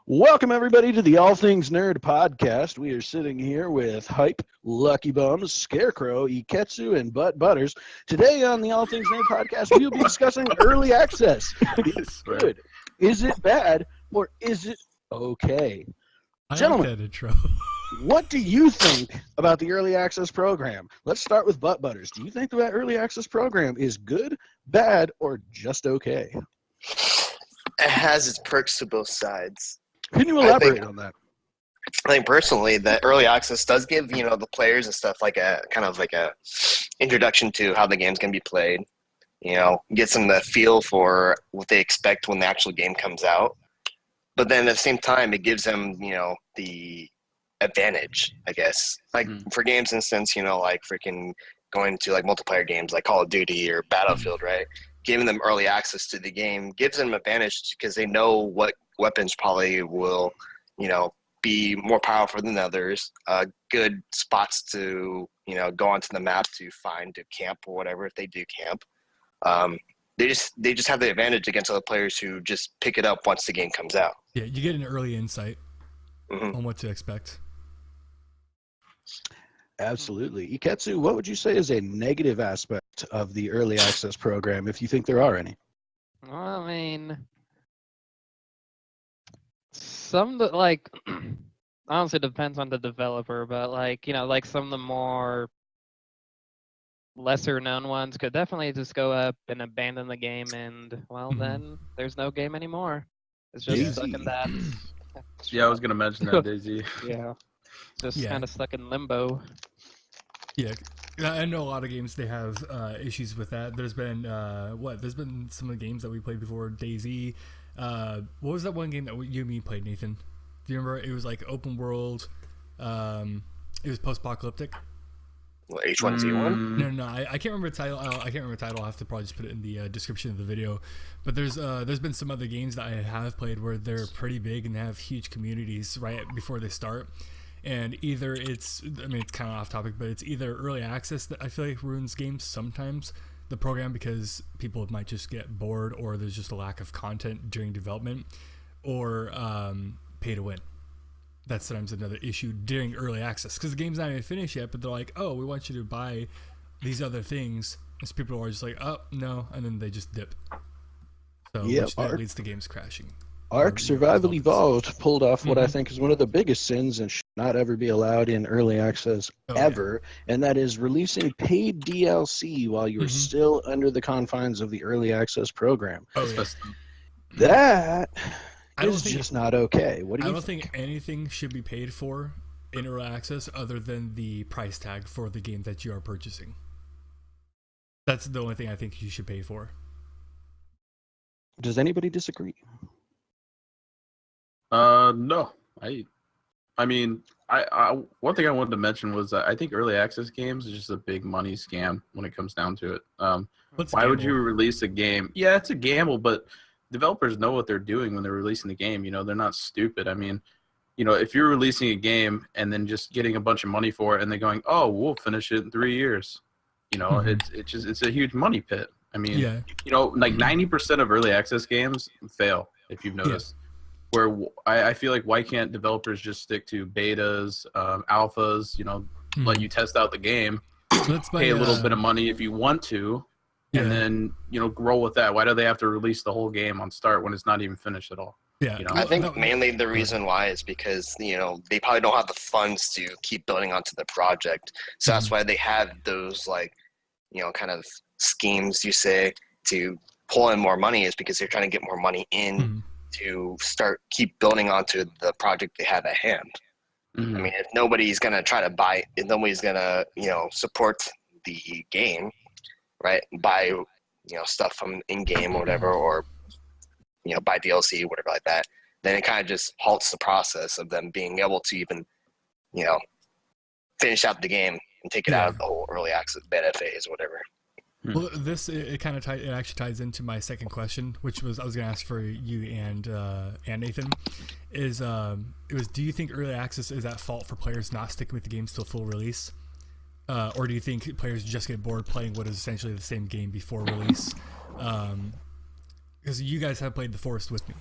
Welcome, everybody, to the All Things Nerd podcast. We are sitting here with Hype, Lucky Bums, Scarecrow, Iketsu, and Butt Butters. Today on the All Things Nerd podcast, we will be discussing early access. Is it good? Is it bad? Or is it okay? Gentlemen, like that intro. what do you think about the early access program? Let's start with Butt Butters. Do you think that early access program is good, bad, or just okay? It has its perks to both sides. Can you elaborate on that? I think personally that early access does give, the players and stuff like a kind of like a introduction to how the game's going to be played. Gets them the feel for what they expect when the actual game comes out. But then at the same time, it gives them, the advantage, I guess. Like for games instance, like freaking going to like multiplayer games like Call of Duty or Battlefield, right? Giving them early access to the game gives them advantage because they know what weapons probably will, be more powerful than others. Good spots to, go onto the map to find to camp or whatever if they do camp. They just have the advantage against other players who just pick it up once the game comes out. Yeah, you get an early insight on what to expect. Absolutely. Iketsu, what would you say is a negative aspect of the early access program, if you think there are any? Well, I mean, some that like honestly depends on the developer, but like some of the more lesser known ones could definitely just go up and abandon the game, and then there's no game anymore. It's just stuck in that. Yeah, I was gonna mention that, Daisy. Yeah, just kind of stuck in limbo. Yeah, I know a lot of games they have issues with that. There's been There's been some of the games that we played before. DayZ. What was that one game that you and me played, Nathan? Do you remember? It was like open world. It was post-apocalyptic. What, H1Z1? No. I can't remember the title. I can't remember the title. I'll have to probably just put it in the description of the video. But there's been some other games that I have played where they're pretty big and they have huge communities right before they start. And either it's kind of off topic, but it's either early access that I feel like ruins games sometimes, the program, because people might just get bored or there's just a lack of content during development, or pay to win. That's sometimes another issue during early access because the game's not even finished yet, but they're like, oh, we want you to buy these other things. And so people are just like, oh, no, and then they just dip. So which that leads to games crashing. Ark Survival Evolved pulled off what I think is one of the biggest sins and should not ever be allowed in early access ever, and that is releasing paid DLC while you're still under the confines of the early access program. That is just not okay. What do you think? I don't think anything should be paid for in early access other than the price tag for the game that you are purchasing. That's the only thing I think you should pay for. Does anybody disagree? No. I mean, one thing I wanted to mention was I think early access games is just a big money scam when it comes down to it. Why would you release a game? Yeah, it's a gamble, but developers know what they're doing when they're releasing the game. They're not stupid. I mean, if you're releasing a game and then just getting a bunch of money for it and they're going, oh, we'll finish it in 3 years. It's a huge money pit. I mean, like 90% of early access games fail, if you've noticed. Where I feel like, why can't developers just stick to betas, alphas, let you test out the game, pay a little bit of money if you want to, and then, grow with that. Why do they have to release the whole game on start when it's not even finished at all? Yeah, I think mainly the reason why is because, they probably don't have the funds to keep building onto the project. So that's why they have those, like, kind of schemes, you say, to pull in more money, is because they're trying to get more money in to keep building onto the project they have at hand. I mean, if nobody's going to try to buy, if nobody's going to, support the game, right, buy, stuff from in-game or whatever, or, buy DLC, whatever like that, then it kind of just halts the process of them being able to even, finish out the game and take it out of the whole early access beta phase or whatever. Well, it actually ties into my second question, which was I was going to ask for you and Nathan. Do you think early access is at fault for players not sticking with the games till full release, or do you think players just get bored playing what is essentially the same game before release? Because you guys have played The Forest with me,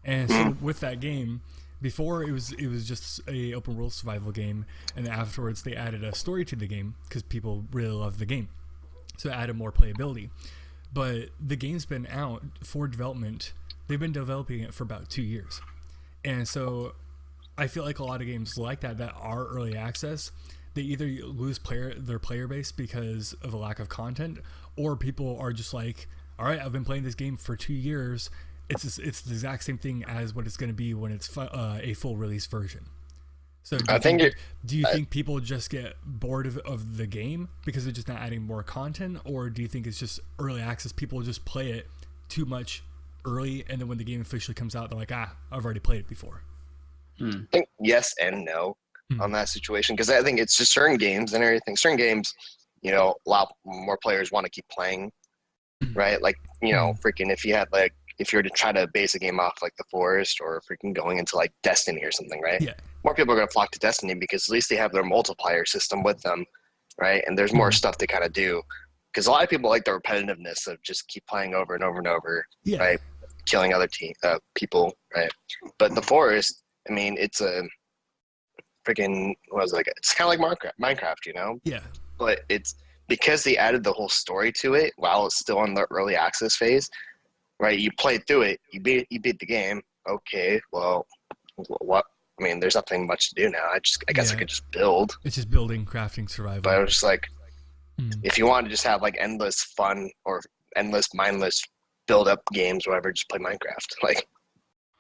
And so with that game, before it was just a open world survival game, and afterwards they added a story to the game because people really loved the game, so it added more playability. But the game's been out for development. They've been developing it for about 2 years, and so I feel like a lot of games like that are early access, they either lose their player base because of a lack of content, or people are just like, all right, I've been playing this game for 2 years. It's the exact same thing as what it's going to be when it's a full release version. So do you think people just get bored of the game because they're just not adding more content, or do you think it's just early access, people just play it too much early, and then when the game officially comes out, they're like, I've already played it before? I think yes and no on that situation, because I think it's just certain games and everything. Certain games, a lot more players want to keep playing, right? Like, freaking if you were to try to base a game off like The Forest or freaking going into like Destiny or something, right? Yeah. More people are going to flock to Destiny because at least they have their multiplayer system with them, right? And there's more stuff to kind of do, because a lot of people like the repetitiveness of just keep playing over and over and over, right? Killing other people, right? But The Forest, I mean, it's a freaking it's kind of like Minecraft, Yeah. But it's because they added the whole story to it while it's still in the early access phase, right? You play through it, you beat the game. Okay, well, what? I mean, there's nothing much to do now. I guess I could just build. It's just building, crafting, survival. But I was just like, if you want to just have like endless fun or endless mindless build up games, whatever, just play Minecraft. Like,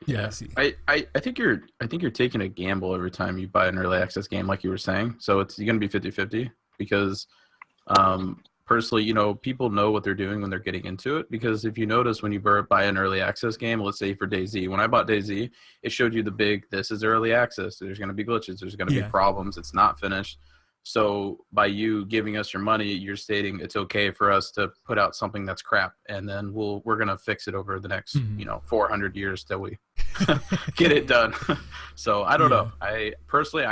yeah, I think you're taking a gamble every time you buy an early access game, like you were saying. So you're going to be 50-50 because personally, people know what they're doing when they're getting into it. Because if you notice, when you buy an early access game, let's say for DayZ, when I bought DayZ, it showed you this is early access. There's going to be glitches. There's going to be problems. It's not finished. So by you giving us your money, you're stating it's okay for us to put out something that's crap, and then we're going to fix it over the next 400 years till we get it done. So I don't know. I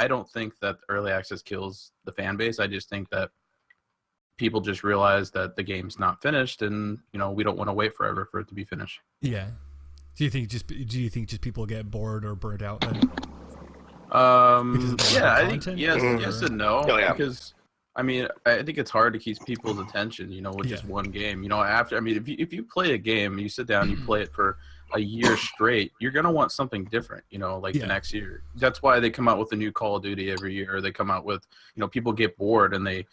don't think that early access kills the fan base. I just think that people just realize that the game's not finished, and we don't want to wait forever for it to be finished. Yeah. Do you think just people get bored or burnt out then? I think yes and no. Oh, yeah. Because I mean, I think it's hard to keep people's attention, with just one game. If you play a game, you sit down, you play it for a year straight, you're gonna want something different, the next year. That's why they come out with a new Call of Duty every year. Or they come out with, people get bored and they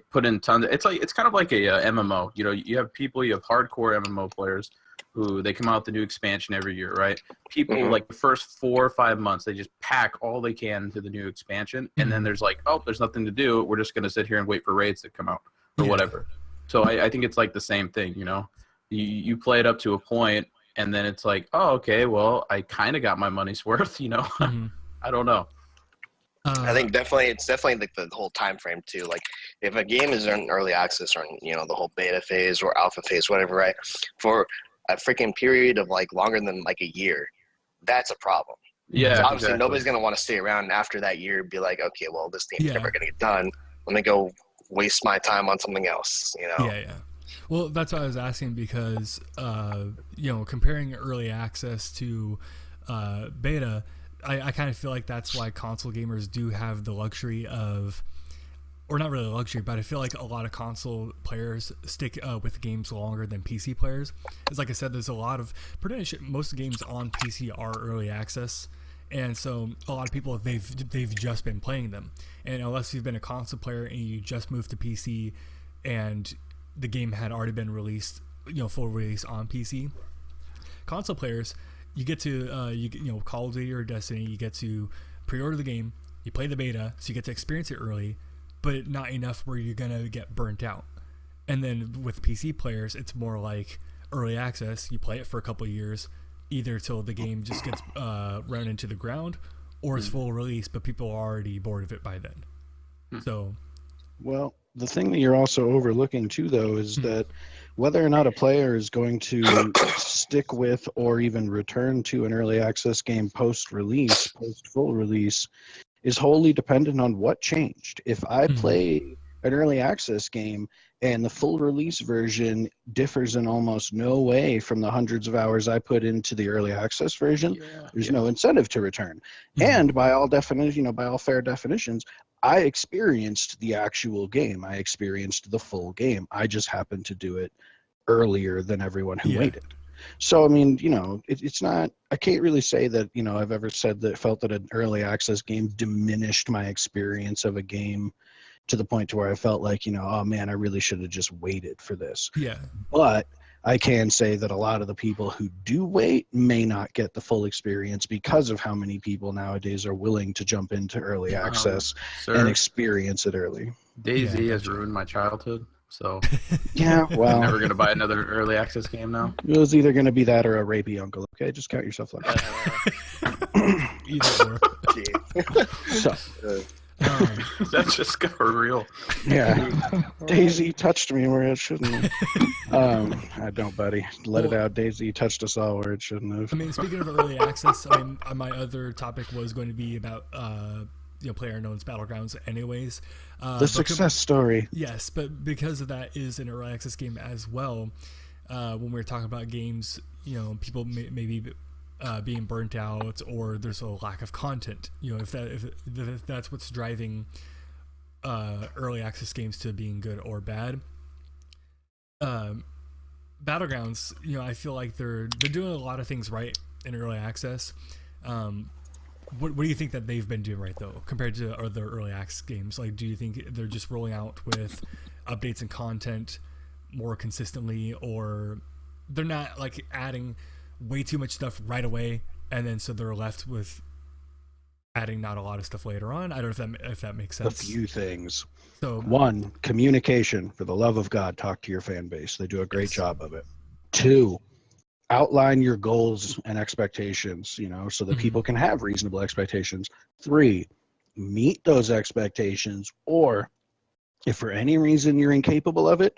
put in tons. It's kind of like a MMO. You have hardcore MMO players who they come out with the new expansion every year, right? People like the first 4 or 5 months, they just pack all they can into the new expansion, and then there's there's nothing to do. We're just gonna sit here and wait for raids to come out or whatever. So I think it's like the same thing, You play it up to a point, and then it's like, oh, okay, well, I kind of got my money's worth, I don't know. I think it's definitely like the whole time frame too. Like if a game is in early access or in, the whole beta phase or alpha phase, whatever, right? For a freaking period of like longer than like a year, that's a problem. Yeah, obviously nobody's gonna want to stay around after that year and be like, okay, well, this game's never gonna get done. Let me go waste my time on something else. Yeah. Well, that's what I was asking because comparing early access to beta, I kind of feel like that's why console gamers do have the luxury of, or not really luxury, but I feel like a lot of console players stick with games longer than PC players. It's like I said, there's a lot of pretty much most games on PC are early access, and so a lot of people they've just been playing them. And unless you've been a console player and you just moved to PC, and the game had already been released, full release on PC, console players, you get to Call of Duty or Destiny, you get to pre-order the game, you play the beta, so you get to experience it early, but not enough where you're gonna get burnt out. And then with PC players, it's more like early access. You play it for a couple of years, either till the game just gets run into the ground, or it's full release, but people are already bored of it by then. So, well, the thing that you're also overlooking too, though, is that whether or not a player is going to stick with or even return to an early access game post-release, post-full release, is wholly dependent on what changed. If I play an early access game and the full release version differs in almost no way from the hundreds of hours I put into the early access version, there's no incentive to return. And by all definition, by all fair definitions, I experienced the actual game. I experienced the full game. I just happened to do it earlier than everyone who waited. So, I mean, it's not, I can't really say that, I've ever said that felt that an early access game diminished my experience of a game to the point to where I felt like, oh man, I really should have just waited for this. Yeah. But I can say that a lot of the people who do wait may not get the full experience because of how many people nowadays are willing to jump into early access and experience it early. DayZ has ruined my childhood. So yeah, well, I'm never gonna buy another early access game now. It was either gonna be that or a rapey uncle. Okay, just count yourself lucky. Either or. So, that just got real. Yeah, DayZ touched me where it shouldn't have. I don't, buddy. Let it out. DayZ touched us all where it shouldn't have. I mean, speaking of early access, I mean, my other topic was going to be about PlayerUnknown's Battlegrounds anyways. The success story. Yes, but because of that is an early access game as well. When we're talking about games, people maybe being burnt out or there's a lack of content. If that's what's driving early access games to being good or bad. Battlegrounds, I feel like they're doing a lot of things right in early access. What do you think that they've been doing right though, compared to other early access games? Like, do you think they're just rolling out with updates and content more consistently, or they're not like adding way too much stuff right away, and then so they're left with adding not a lot of stuff later on? I don't know if that makes sense. A few things. So, one, communication. For the love of God, talk to your fan base. They do a great job of it. Two, outline your goals and expectations, so that people can have reasonable expectations. Three, meet those expectations, or if for any reason you're incapable of it,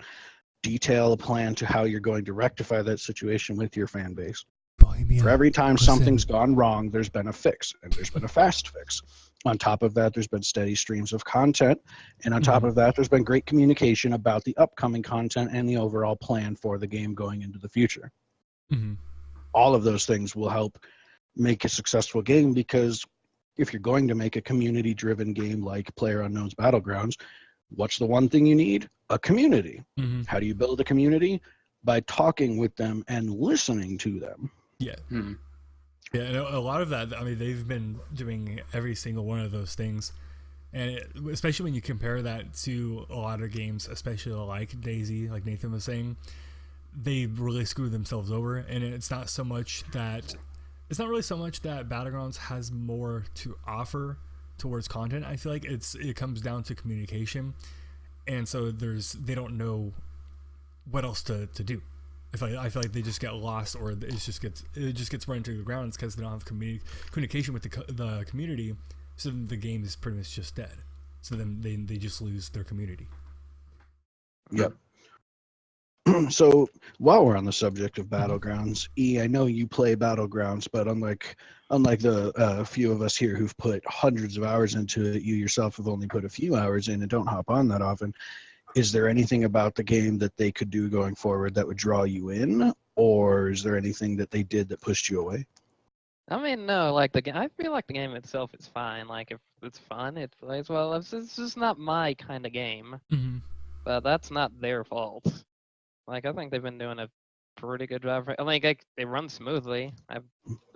detail a plan to how you're going to rectify that situation with your fan base. For every time something's gone wrong, there's been a fix, and there's been a fast fix. On top of that, there's been steady streams of content, and on top of that, there's been great communication about the upcoming content and the overall plan for the game going into the future. All of those things will help make a successful game, because if you're going to make a community-driven game like PlayerUnknown's Battlegrounds, what's the one thing you need? A community. How do you build a community? By talking with them and listening to them. Yeah. Yeah, and a lot of that, I mean, they've been doing every single one of those things. And especially when you compare that to a lot of games, especially like DayZ, like Nathan was saying, they really screw themselves over. And it's not really so much that Battlegrounds has more to offer towards content. I feel like it comes down to communication, and so they don't know what else to do. I feel like they just get lost, or it just gets run into the ground because they don't have communication with the community. So then the game is pretty much just dead. So then they just lose their community. Yep. So while we're on the subject of Battlegrounds, I know you play Battlegrounds, but unlike the few of us here who've put hundreds of hours into it, you yourself have only put a few hours in and don't hop on that often. Is there anything about the game that they could do going forward that would draw you in, or is there anything that they did that pushed you away? I mean, no, like I feel like the game itself is fine. Like, if it's fun, it plays well. It's just not my kind of game. But that's not their fault. Like, I think they've been doing a pretty good job. I mean, they run smoothly.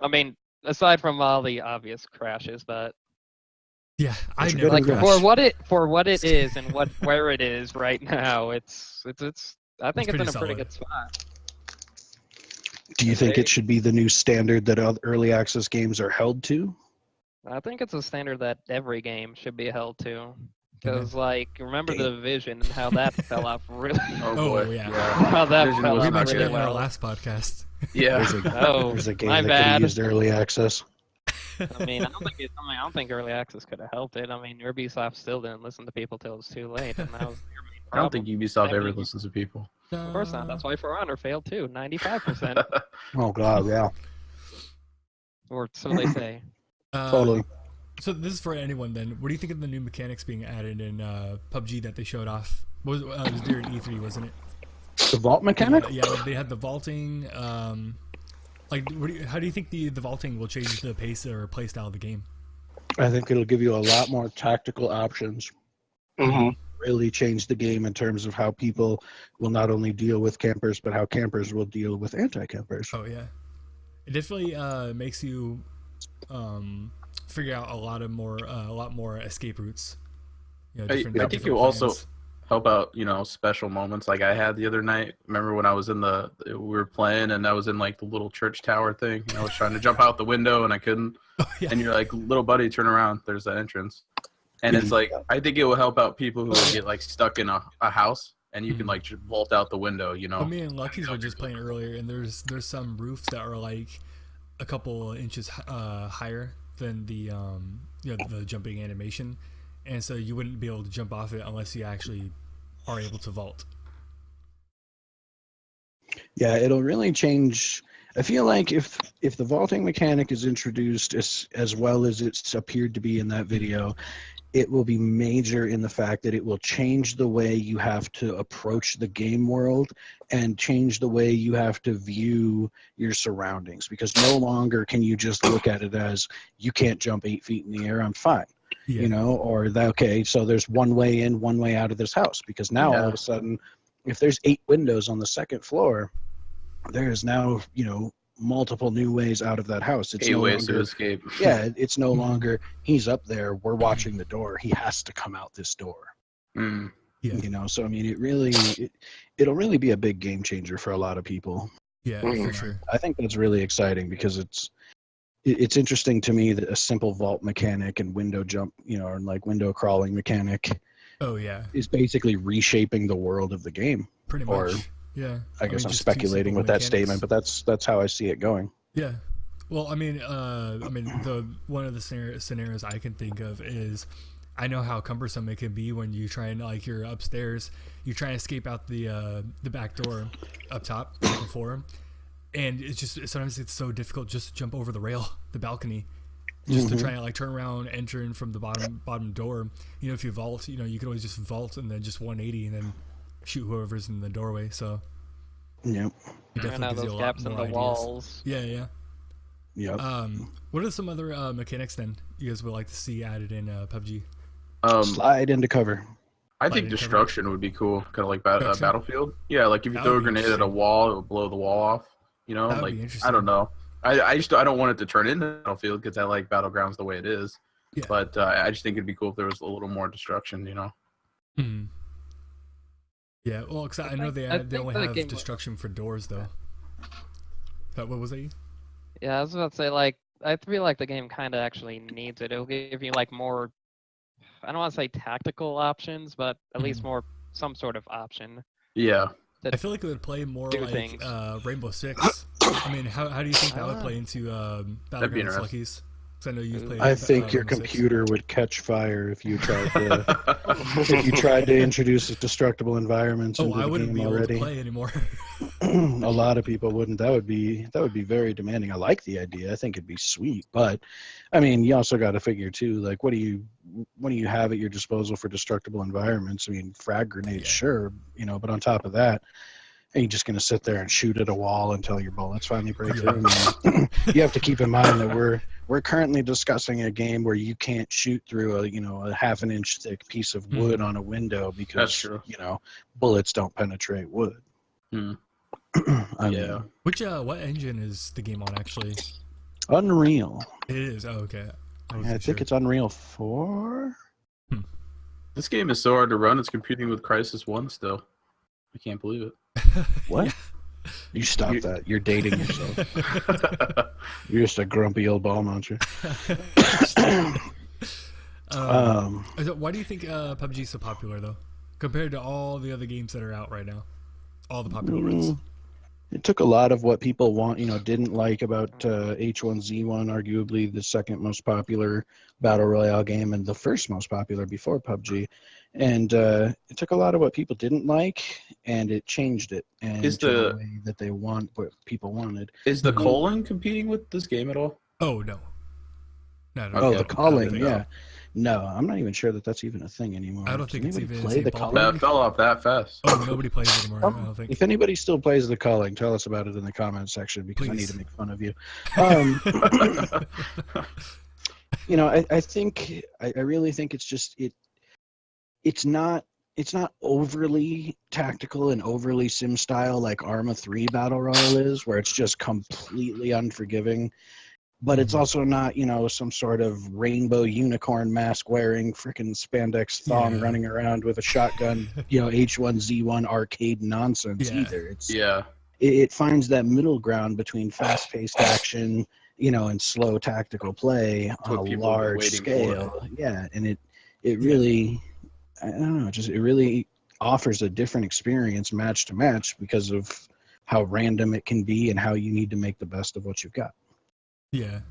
I mean, aside from all the obvious crashes, but yeah, I know. Like, for what it is and where it is right now, it's I think it's in a pretty good spot. Do you think it should be the new standard that early access games are held to? I think it's a standard that every game should be held to. Because, like, remember the Division and how that fell off really. Oh boy, yeah. How that fell We off mentioned really it in our well. last podcast. Yeah. There's a game my that could bad. have used early access. I mean, I don't think early access could have helped it. I mean, Ubisoft still didn't listen to people till it was too late, and that was their main I don't problem. think Ubisoft ever listens to people. Of course not. That's why For Honor failed too. 95%, Oh God, yeah. or so they say. Totally. So this is for anyone then. What do you think of the new mechanics being added in PUBG that they showed off? It was during E3, wasn't it? The vault mechanic? Yeah, they had the vaulting. Like, how do you think the vaulting will change the pace or play style of the game? I think it'll give you a lot more tactical options. Mm-hmm. Really change the game in terms of how people will not only deal with campers, but how campers will deal with anti-campers. Oh yeah, it definitely makes you figure out a lot more escape routes. I think it will also help out, special moments like I had the other night. Remember when I was we were playing and I was in like the little church tower thing. I was trying to jump out the window and I couldn't. Oh, yeah. And you're like, little buddy, turn around. There's the entrance. And it's like, I think it will help out people who get like stuck in a house and you can like just vault out the window, Well, me and Lucky's were just playing earlier, and there's some roofs that are like a couple inches higher than the the jumping animation, and so you wouldn't be able to jump off it unless you actually are able to vault. Yeah, it'll really change. I feel like if the vaulting mechanic is introduced as well as it's appeared to be in that video, it will be major in the fact that it will change the way you have to approach the game world and change the way you have to view your surroundings, because no longer can you just look at it as you can't jump 8 feet in the air, I'm fine. Yeah. Or that, okay, so there's one way in, one way out of this house, because now all of a sudden, if there's 8 windows on the second floor, there is now, multiple new ways out of that house. It's 8 no ways longer, to escape. Yeah, it's no longer he's up there, we're watching the door, he has to come out this door. Yeah. So I mean, it'll really be a big game changer for a lot of people. Yeah, for sure. I think that's really exciting because it's interesting to me that a simple vault mechanic and window jump, or like window crawling mechanic, is basically reshaping the world of the game. Pretty much. Yeah. I guess I'm speculating with that statement, but that's how I see it going. Yeah. Well, I mean, the one of the scenarios I can think of is, I know how cumbersome it can be when you try and, like, you're upstairs, you try and escape out the back door up top, second floor, and it's just sometimes it's so difficult just to jump over the rail, the balcony, just to try and like turn around, enter in from the bottom door. If you vault, you can always just vault and then just 180 and then shoot whoever's in the doorway. So yep, those gaps in the walls. Yeah. Yep. What are some other mechanics then you guys would like to see added in PUBG? Slide into cover. I think destruction would be cool, kind of like Battlefield. Yeah, like if you throw a grenade at a wall, it will blow the wall off. Like, I don't know. I don't want it to turn into Battlefield because I like Battlegrounds the way it is. Yeah. But I just think it'd be cool if there was a little more destruction. Mm-hmm. Yeah, well, because I know they only have destruction for doors though. What was that? Yeah, I was about to say, like, I feel like the game kind of actually needs it. It'll give you like more, I don't want to say tactical options, but at least more some sort of option. Yeah. I feel like it would play more like Rainbow Six. I mean, how do you think that would play into Battlegrounds Luckies? I know you've played. I think your computer would catch fire if you tried to introduce destructible environments into the game already. I wouldn't be able to play anymore. A lot of people wouldn't. That would be very demanding. I like the idea. I think it'd be sweet, but I mean, you also got to figure too, like, what do you have at your disposal for destructible environments? I mean, frag grenades, sure, but on top of that, are you just going to sit there and shoot at a wall until your bullets finally break through? You have to keep in mind that we're currently discussing a game where you can't shoot through a half an inch thick piece of wood on a window because bullets don't penetrate wood. Yeah. What engine is the game on actually? Unreal. It is. Oh, okay. I think it's Unreal 4. This game is so hard to run. It's competing with Crysis 1 still. I can't believe it. What? Yeah. You stop that. You're dating yourself. You're just a grumpy old ball muncher. Why do you think PUBG is so popular, though, compared to all the other games that are out right now? All the popular ones. It took a lot of what people didn't like about H1Z1, arguably the second most popular Battle Royale game and the first most popular before PUBG. And it took a lot of what people didn't like, and it changed it and the way that they want what people wanted. Is the colon competing with this game at all? Oh, no. No, Oh, the calling, yeah. No, I'm not even sure that that's even a thing anymore. I don't think it's even play the calling. That fell off that fast. Oh, nobody plays it anymore. I don't think. If anybody still plays the calling, tell us about it in the comments section because I need to make fun of you. You know, I really think it's just it's not overly tactical and overly sim style like Arma 3 Battle Royale is, where it's just completely unforgiving. But it's also not, you know, some sort of rainbow unicorn mask wearing freaking spandex thong running around with a shotgun, you know, H1Z1 arcade nonsense either. It finds that middle ground between fast-paced action, you know, and slow tactical play on a large scale. Yeah, and it really, I don't know, it really offers a different experience match to match because of how random it can be and how you need to make the best of what you've got. Yeah.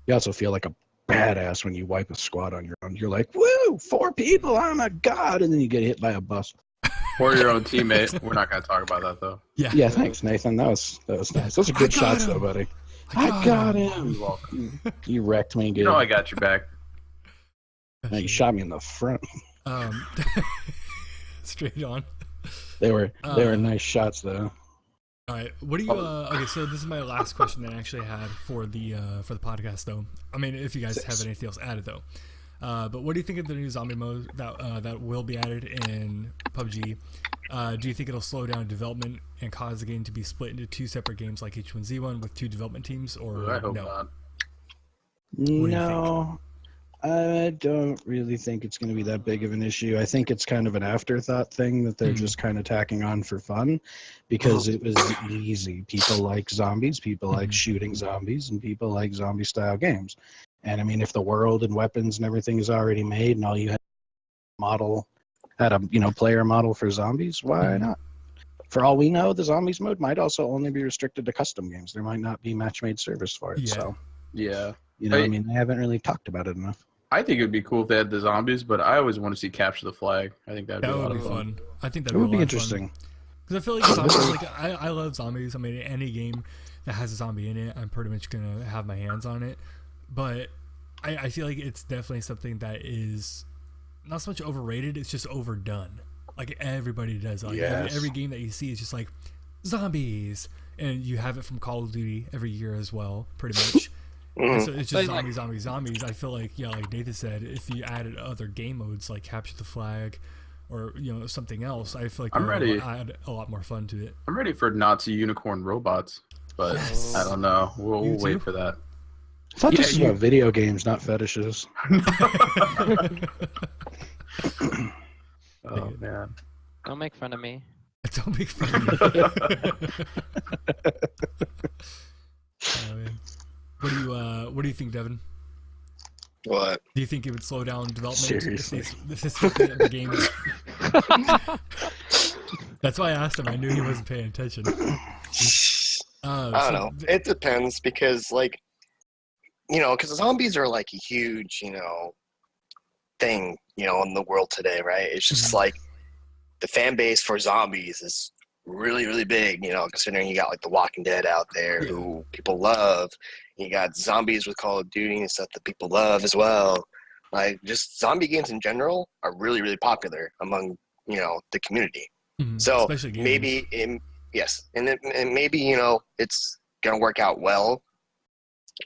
You also feel like a badass when you wipe a squad on your own. You're like, woo, 4 people, I'm a god, and then you get hit by a bus. Or your own teammate. We're not going to talk about that, though. Yeah, thanks, Nathan. That was nice. Those are good shots, though, buddy. I got him. You're welcome. You wrecked me good. You know I got your back. No, you shot me in the front. Straight on. They were nice shots, though. All right, what do you? Okay, so this is my last question that I actually had for the podcast, though. I mean, if you guys have anything else added, though. But what do you think of the new zombie mode that will be added in PUBG? Do you think it'll slow down development and cause the game to be split into 2 separate games like H1Z1 with 2 development teams, or I hope no? not. No, I don't really think it's going to be that big of an issue. I think it's kind of an afterthought thing that they're just kind of tacking on for fun because it was easy. People like zombies, people like shooting zombies, and people like zombie-style games. And, I mean, if the world and weapons and everything is already made and all you had a player model for zombies, why not? For all we know, the zombies mode might also only be restricted to custom games. There might not be match-made service for it. So, yeah. You know, I mean, they haven't really talked about it enough. I think it would be cool if they had the zombies, but I always want to see Capture the Flag. I think that would be fun. I think that would be interesting. Because I feel like zombies, I love zombies. I mean, any game that has a zombie in it, I'm pretty much going to have my hands on it. But I feel like it's definitely something that is not so much overrated, it's just overdone. Like, everybody does. Like, every game that you see is just like, zombies! And you have it from Call of Duty every year as well, pretty much. So it's just zombies. I feel like, like Nathan said, if you added other game modes like Capture the Flag or, you know, something else, I feel like you'll add a lot more fun to it. I'm ready for Nazi unicorn robots, but I don't know. We'll wait for that. I thought this is about video games, not fetishes. Oh, man. Don't make fun of me. Don't make fun of me. Oh, man. What do you think, Devin? What? Do you think it would slow down development? Seriously. If the game. That's why I asked him. I knew he wasn't paying attention. I don't know. It depends because, like, you know, because zombies are like a huge, you know, thing, you know, in the world today, right? It's just like the fan base for zombies is really, really big, you know, considering you got like The Walking Dead out there who people love. You got zombies with Call of Duty and stuff that people love as well. Like, just zombie games in general are really, really popular among, you know, the community. So maybe, and maybe, you know, it's going to work out well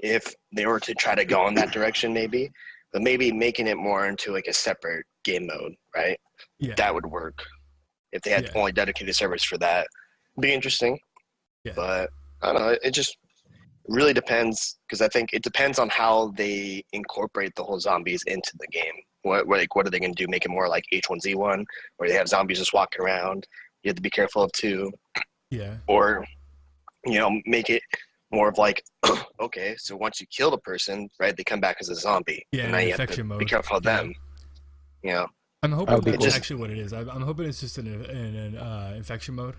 if they were to try to go in that direction, maybe. But maybe making it more into like a separate game mode, right? Yeah. That would work. If they had only dedicated servers for that, it'd be interesting. Yeah. But I don't know. It just really depends because I think it depends on how they incorporate the whole zombies into the game. What are they going to do? Make it more like H1Z1, where they have zombies just walking around. You have to be careful of too. Yeah. Or, you know, make it more of like, okay, so once you kill the person, right, they come back as a zombie. Yeah, and now you have to be careful of them. You know. I'm hoping that's actually what it is. I'm hoping it's just an infection mode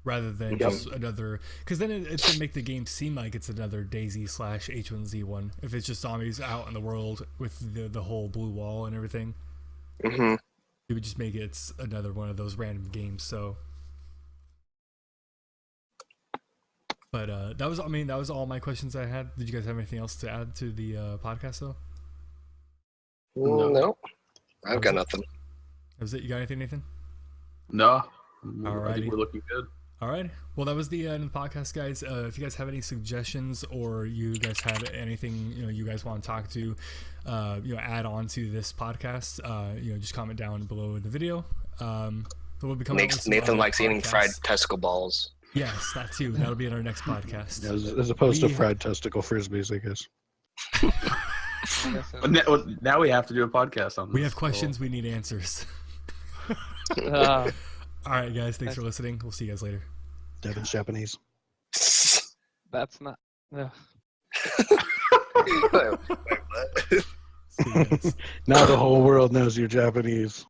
rather than just another. Because then it's going to make the game seem like it's another DayZ/H1Z1 if it's just zombies out in the world with the whole blue wall and everything. It would just make it another one of those random games. So But that was all my questions I had. Did you guys have anything else to add to the podcast though? No, I've got nothing. That was it. You got anything, Nathan? No. Alrighty. I think we're looking good. All right. Well, that was the end of the podcast, guys. If you guys have any suggestions or you guys had anything you guys want to talk to, add on to this podcast, just comment down below the video. We'll be coming Nathan likes eating fried testicle balls. Yes, that too. That'll be in our next podcast. As opposed to fried testicle frisbees, I guess. Now we have to do a podcast on this. We have questions. We need answers. All right, guys. Thanks for listening. We'll see you guys later. Devin's Japanese. That's not. Wait, what? See you guys. Now the whole world knows you're Japanese.